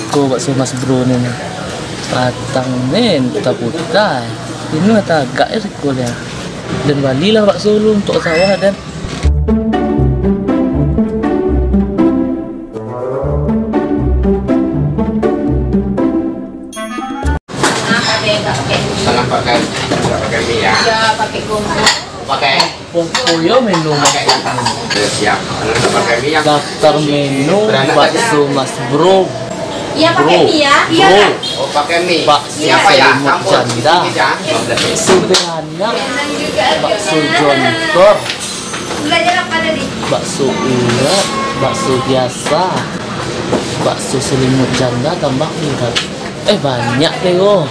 Aku bakso Mas Bro nih patang nen putar-putar ini mata agak ya dan balilah bakso lu untuk sawah dan Salah pakai mie ya? Ya pakai bumbu. Pakai Poyo menu siap. Kalau pakai mie yang daftar menu bakso Mas Bro. Iya pakai mie ya? Iya kan? oh pakai mie. Bakso Siapa ya? selimut Campur janda, bakso beranak, bakso jontor, Belajar apa tadi? bakso ulet, bakso biasa, bakso selimut janda tambah urat. Banyak deh oh.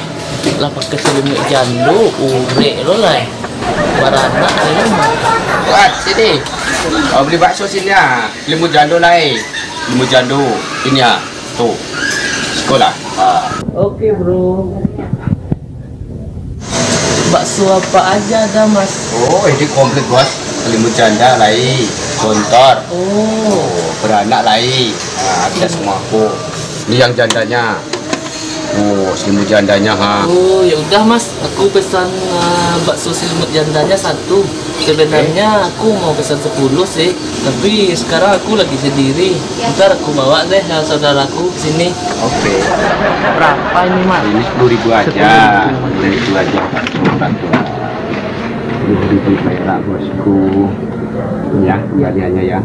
Lah pakai selimut jando, urek lo lah. Baranak deh lo. Buat sini. Oh, beli bakso sini ya. Limut jando lain. Limut jando ini ya. Tuh. Sekolah. Oke bro. Bakso apa aja ada mas? Oh, ini komplit bos. Limut janda lain. Jontor. Oh. Beranak lain. Nah, ada semua kok. Ini yang jandanya. Oh, selimut jandanya ha. Oh, ya udah Mas, aku pesan bakso selimut jandanya 1. Sebenarnya aku mau pesan 10 sih, tapi sekarang aku lagi sendiri. Ntar aku bawa deh saudaraku ke sini. Oke. Berapa ini Mas? Ini 10.000 aja. 10.000 aja. 10.000 perak bosku. Ya, kembaliannya ya.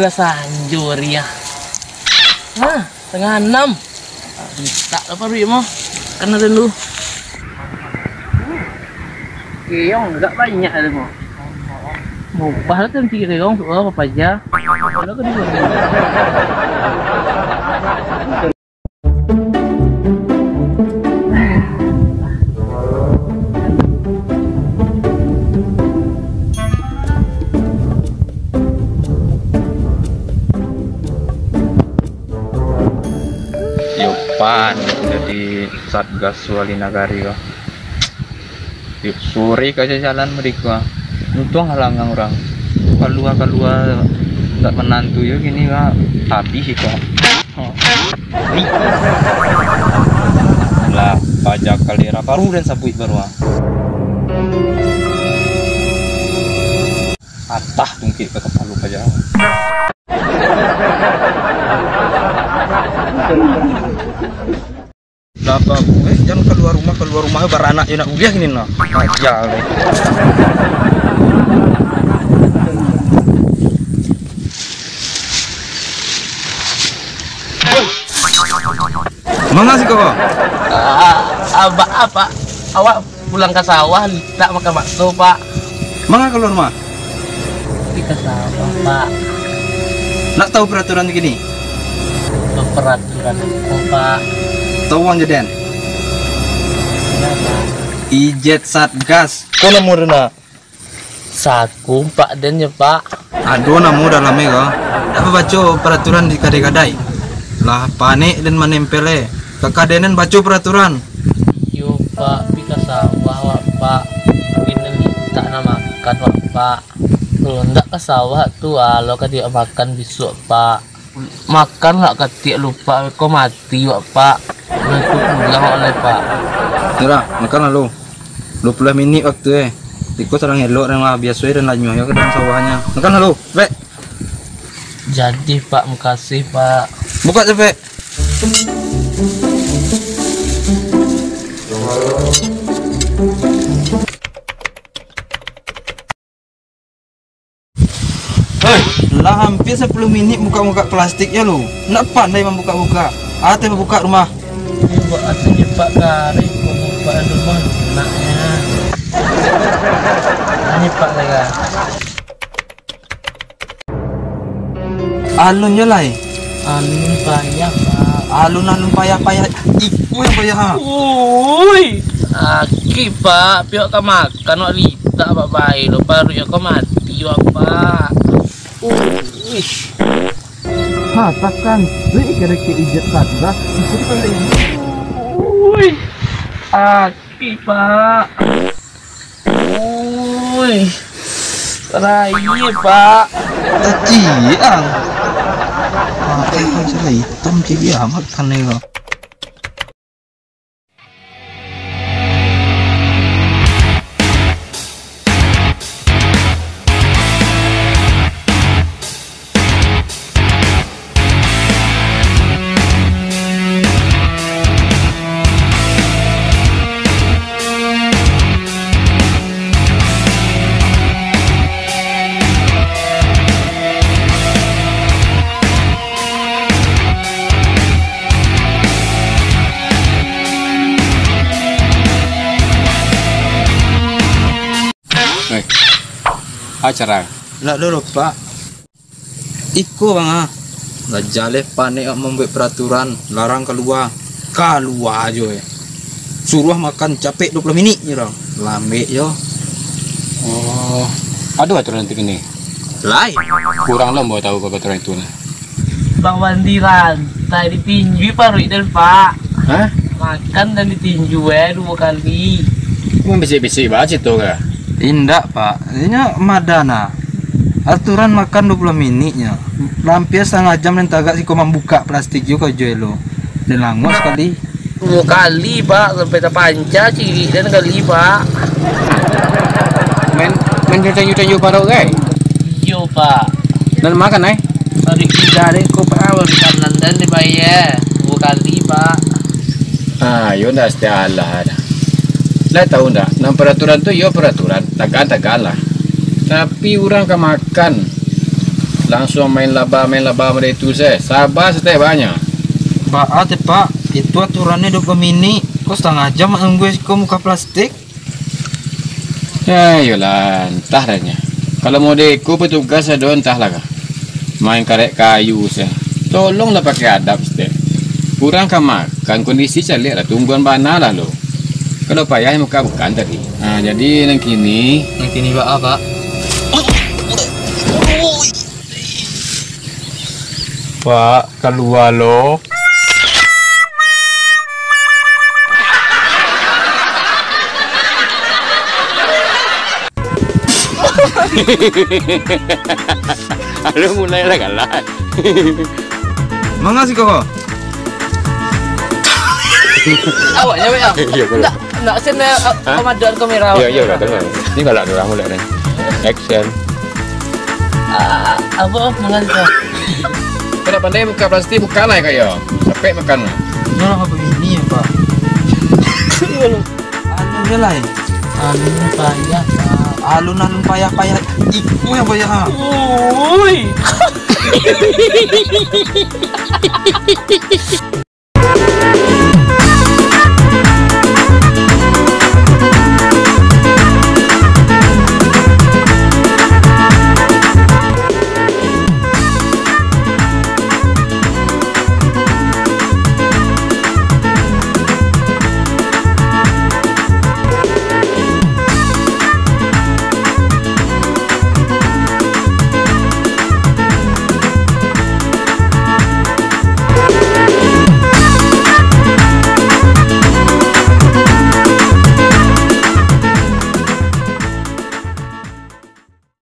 Lah sanjur ya. 5:30. Bisa apa duit mau? Karena dulu. Keong enggak banyak ada mau. Mau bahas kan 3 keong apa aja. Kalau ke dia. Yopan jadi Satgas Wali Nagari kok. Yuk sore kaca jalan mereka. Untung halangan orang. Keluar nggak menantu yuk gini kak. Habis kok. Lah pajak kali baru dan sabui baru. Atah tungkit ke kepala pajak. Napa jangan keluar rumah beranak ya nak kuliah gini no. Aja le. Mana sih kau? Apa? Awak pulang ke sawah tak makan bakso pak? Mana keluar rumah? Di ke sawah pak. Nak tahu peraturan gini? Peraturan itu pak. Tahu uang jaden? Kenapa? Ijet Satgas. Kau nomor na? Saku pak den ya pak. Aduh namu dalam mega. Apa baca peraturan di kadai-kadai? Lah panik dan menempel kekadenan baca peraturan. Yo pak, pika sawah wak pak. Ini tak nak makan wak pak. Tuh ndak ke sawah tuh kalau dia makan besok pak. Makan nggak ketik lupa kok mati wak pak. Aku pulang oleh pak. Tira, makan lalu. 20 menit waktu Tiko serang elok dan lah biasa dan lanyo ya ke dalam sawahnya. Makan lalu, Pe. Jadi pak, makasih pak. Buka cepet. Lah hampir 10 menit buka-buka plastik ya lu. Nak pandai membuka-buka. Ate membuka rumah. Ini buat aslinya pak Gari, buka rumah anaknya. Ini pak saya. Alun ya lai. Alun payah pak. Alun payah-payah. Iku yang payah ha. Uy, aki pak, piok ka makan wak lita tak apa baik lo baru ya kau mati wak pak. Ha, takkan. Ini kira-kira ijat Satgas. Itu paling. Aki pak. Rai pak. Tajiang. Apa yang salah hitam jadi amat kan nih. Acara. Lah dulu pak. Iko bang Nggak jaleh panik membuat peraturan larang keluar aja ya. Suruh makan capek 20 menit ya dong. Lambe yo. Oh, aduh aturan nanti ini. Lain. Kurang lah mau tahu apa aturan itu. Bang Bandiran, tadi ditinju baru itu pak. Hah? Makan dan ditinju 2 kali. Cuma besi-besi banget itu kah? Indah pak. Ini madana. Aturan makan 20 menitnya. Lampir setengah jam dan tagak si kau membuka plastik juga jual. Dan langus sekali. 2 kali pak sampai terpanca ciri dan kali pak. Main tanyu baru guys. Iyo pak. Dan makan Hari kita deh kau pernah kanan dan dibayar 2 kali pak. Ah, yo ndak setialah. Lah tahu ndak? Nah peraturan tuh yo peraturan, tagak lah. Tapi orang kan makan langsung main laba mereka itu saya. Sabar seteh banyak. Pak, pak, itu aturannya 20 menit. Kok setengah jam nunggu kau muka plastik? Ya yolah, entah dahnya. Kalau mau deku petugas ada entahlah kah. Main karek kayu saya. Tolonglah pakai adab seteh. Kurang kan makan kondisi saya lihat lah tungguan bana lah lo. Kalau payah muka bukan tadi. Nah jadi yang kini Pak apa? Pak keluar lo. Aduh mulai lah kalah. Makasih kok. Awaknya ya? Iya boleh. Nak sini komandan kamera. Iya udah dengar. Ini galak orang mulai nih. Action. Apa mengalir? Kena pandai buka plastik bukan lah kayak. Capek makan. Jangan apa begini ya pak. Alun lah. Alun payah pak. Alun payah. Iku yang payah. Uy.